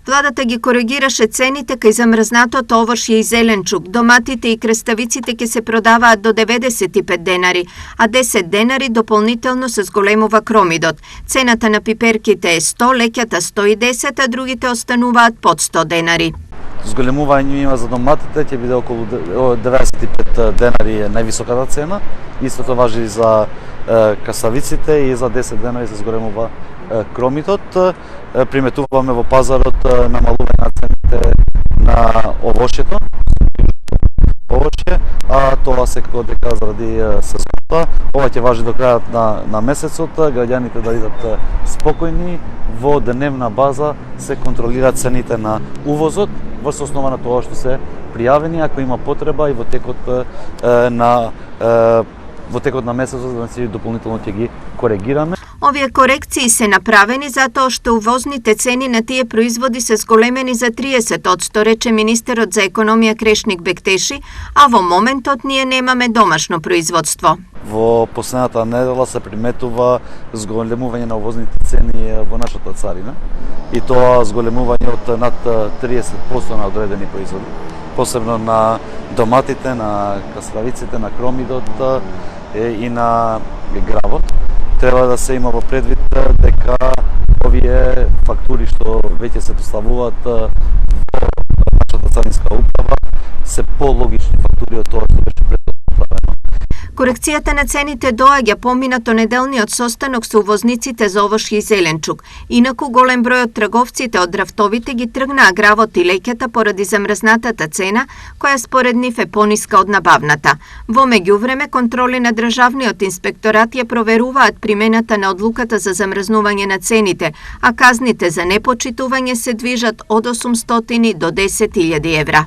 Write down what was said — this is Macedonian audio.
Владата ги коригираше цените кај замрзнатото овошје и зеленчук. Доматите и краставиците ќе се продаваат до 95 денари, а 10 денари дополнително се зголемува кромидот. Цената на пиперките е 100, леќата 110, а другите остануваат под 100 денари. Зголемување има за доматите, ќе биде околу 95 денари е највисоката цена. Истото важи и за касавиците и за 10 денари се зголемува кромитот. Приметуваме во пазарот намалување на цените на овошјето, а тоа секако дека заради сезоната. Ова ќе важи до крајот на месецот, граѓаните да идат спокојни, во дневна база се контролираат цените на увозот врз основа на тоа што се пријавени, ако има потреба и во текот на месецот значи дополнително ќе ги коригираме. Овие корекции се направени затоа што увозните цени на тие производи се зголемени за 30%, рече министерот за економија Крешник Бектеши, а во моментот ние немаме домашно производство. Во последната недела се приметува зголемување на увозните цени во нашата царина и тоа зголемување од над 30% на одредени производи, посебно на доматите, на каставиците, на кромидот и на гравот. Треба да се има во предвид дека овие фактури што веќе се доставуваат во нашата царинска управа се пологични фактури од тоа што беше предоставено. Корекцијата на цените доаѓа поминато неделниот состанок со увозниците за овошје и зеленчук. Инаку голем број од трговците од рафтовите ги тргнаа гравот и леќата поради замрзнатата цена, која според нив е пониска од набавната. Во меѓувреме, контроли на Државниот инспекторат ја проверуваат примената на одлуката за замрзнување на цените, а казните за непочитување се движат од 800 до 10.000 евра.